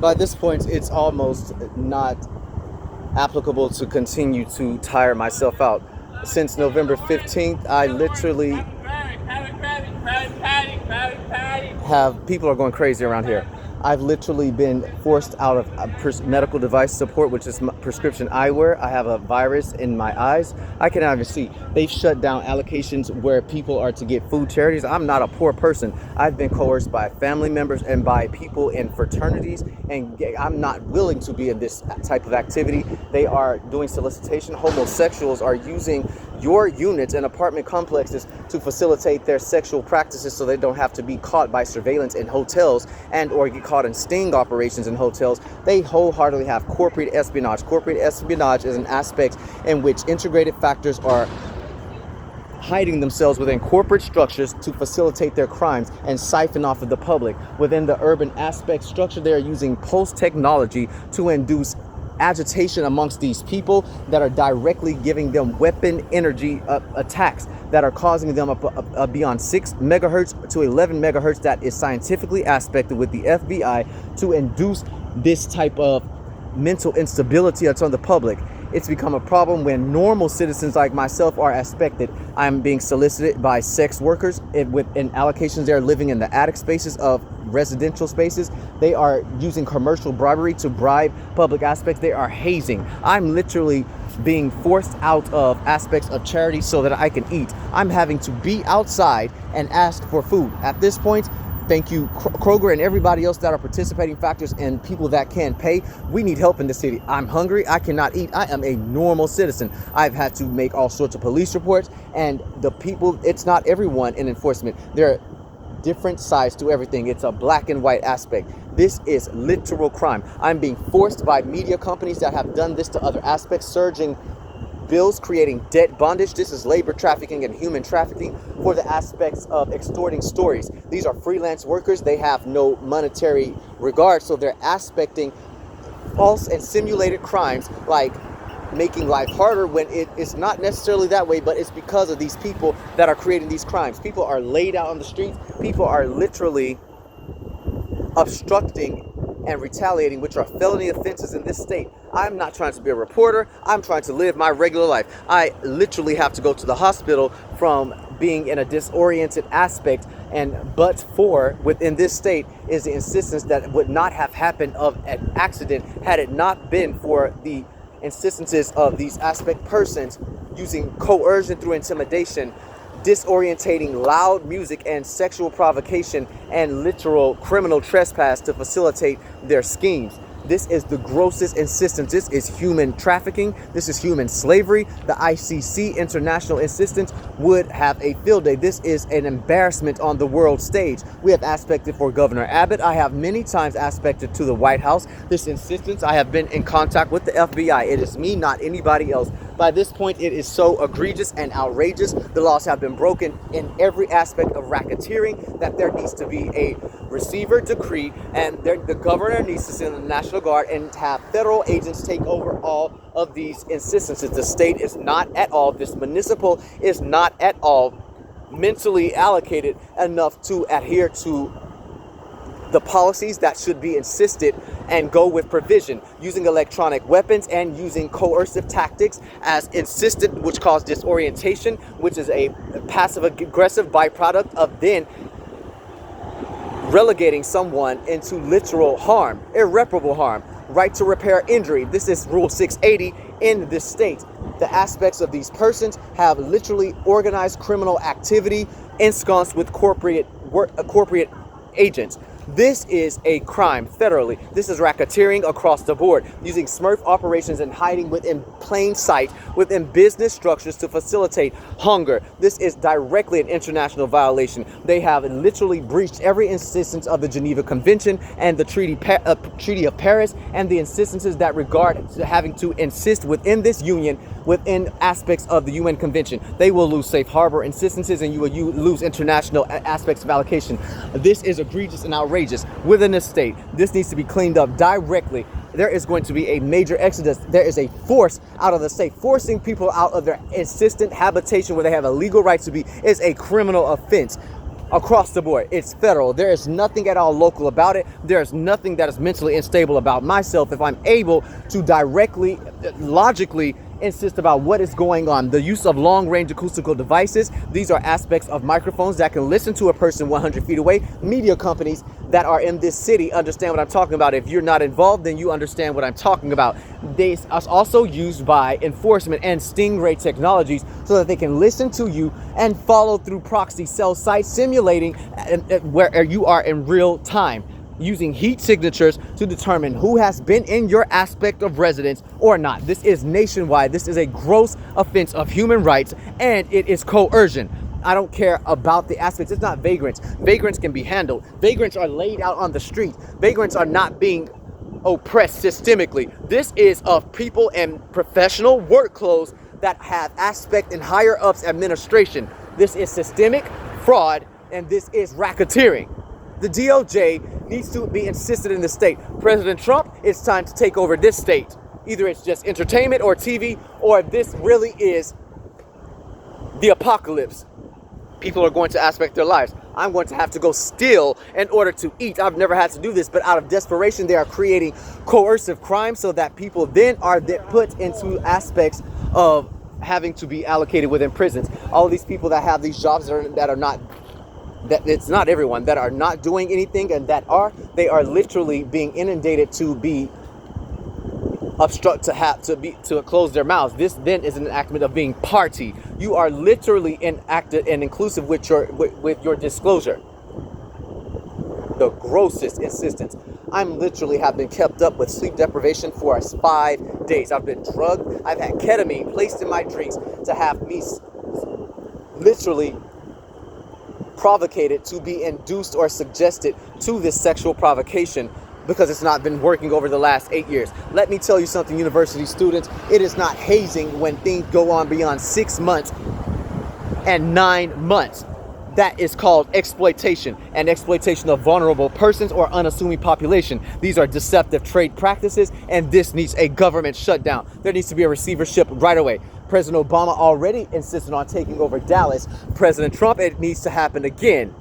By this point, it's almost not applicable to continue to tire myself out. Since November 15th, I literally have people are going crazy around here. I've literally been forced out of medical device support, which is prescription eyewear. I have a virus in my eyes. I cannot even see. They've shut down allocations where people are to get food charities. I'm not a poor person. I've been coerced by family members and by people in fraternities, and I'm not willing to be in this type of activity. They are doing solicitation. Homosexuals are using your units and apartment complexes to facilitate their sexual practices so they don't have to be caught by surveillance in hotels and or get caught in sting operations in hotels. They wholeheartedly have corporate espionage. Corporate espionage is an aspect in which integrated factors are hiding themselves within corporate structures to facilitate their crimes and siphon off of the public. Within the urban aspect structure, they are using pulse technology to induce agitation amongst these people that are directly giving them weapon energy attacks that are causing them beyond 6 megahertz to 11 megahertz that is scientifically aspected with the FBI to induce this type of mental instability that's on the public. It's become a problem when normal citizens like myself are aspected. I'm being solicited by sex workers in allocations. They're living in the attic spaces of residential spaces. They are using commercial bribery to bribe public aspects. They are hazing. I'm literally being forced out of aspects of charity so that I can eat. I'm having to be outside and ask for food. At this point, thank you, Kroger and everybody else that are participating factors and people that can pay. We need help in the city. I'm hungry. I cannot eat. I am a normal citizen. I've had to make all sorts of police reports, and the people, it's not everyone in enforcement. There are different sides to everything. It's a black and white aspect. This is literal crime. I'm being forced by media companies that have done this to other aspects, surging bills, creating debt bondage. This is labor trafficking and human trafficking for the aspects of extorting stories. These are freelance workers. They have no monetary regard, so they're aspecting false and simulated crimes like making life harder when it is not necessarily that way, but it's because of these people that are creating these crimes. People are laid out on the streets. People are literally obstructing and retaliating, which are felony offenses in this state. I'm not trying to be a reporter. I'm trying to live my regular life. I literally have to go to the hospital from being in a disoriented aspect, but for within this state is the insistence that would not have happened of an accident had it not been for the insistences of these aspect persons using coercion through intimidation, disorientating loud music and sexual provocation and literal criminal trespass to facilitate their schemes. This is the grossest insistence. This is human trafficking. This is human slavery. The ICC, International Insistence, would have a field day. This is an embarrassment on the world stage. We have aspected for Governor Abbott. I have many times aspected to the White House. This insistence, I have been in contact with the FBI. It is me, not anybody else. By this point, it is so egregious and outrageous. The laws have been broken in every aspect of racketeering that there needs to be a receiver decree, and the governor needs to send the National Guard and have federal agents take over all of these insistences. The state is not at all, this municipal is not at all mentally allocated enough to adhere to the policies that should be insisted and go with provision, using electronic weapons and using coercive tactics as insisted, which cause disorientation, which is a passive aggressive byproduct of then relegating someone into literal harm, irreparable harm, right to repair injury. This is Rule 680 in this state. The aspects of these persons have literally organized criminal activity ensconced with corporate agents. This is a crime federally. This is racketeering across the board, using Smurf operations and hiding within plain sight within business structures to facilitate hunger. This is directly an international violation. They have literally breached every insistence of the Geneva Convention and the Treaty of Paris, and the insistences that regard to having to insist within this union within aspects of the UN Convention. They will lose safe harbor insistences, and you will lose international aspects of allocation. This is egregious and outrageous within this state. This needs to be cleaned up directly. There is going to be a major exodus. There is a force out of the state. Forcing people out of their insistent habitation where they have a legal right to be is a criminal offense. across the board. It's federal. There is nothing at all local about it. There's nothing that is mentally unstable about myself if I'm able to directly, logically insist about what is going on. The use of long-range acoustical devices. These are aspects of microphones that can listen to a person 100 feet away. Media companies that are in this city understand what I'm talking about. If you're not involved, then you understand what I'm talking about. They are also used by enforcement and Stingray Technologies so that they can listen to you and follow through proxy cell sites, simulating where you are in real time, using heat signatures to determine who has been in your aspect of residence or not. This is nationwide. This is a gross offense of human rights, and it is coercion. I don't care about the aspects. It's not vagrants. Vagrants can be handled. Vagrants are laid out on the street. Vagrants are not being oppressed systemically. This is of people in professional work clothes that have aspect in higher ups administration. This is systemic fraud, and this is racketeering. The DOJ needs to be insisted in the state. President Trump, it's time to take over this state. Either it's just entertainment or TV, or this really is the apocalypse. People are going to aspect their lives. I'm going to have to go steal in order to eat. I've never had to do this, but out of desperation, they are creating coercive crime so that people then are put into aspects of having to be allocated within prisons. All of these people that have these jobs that are not, that it's not everyone, that are not doing anything, and they are literally being inundated to be to close their mouths. This then is an enactment of being party. You are literally enacted and inclusive with your disclosure. The grossest insistence. I'm literally have been kept up with sleep deprivation for 5 days. I've been drugged. I've had ketamine placed in my drinks to have me literally provocated to be induced or suggested to this sexual provocation, because it's not been working over the last 8 years. Let me tell you something, university students. It is not hazing when things go on beyond 6 months and 9 months. That is called exploitation, and exploitation of vulnerable persons or unassuming population. These are deceptive trade practices, and this needs a government shutdown. There needs to be a receivership right away. President Obama already insisted on taking over Dallas. President Trump, it needs to happen again.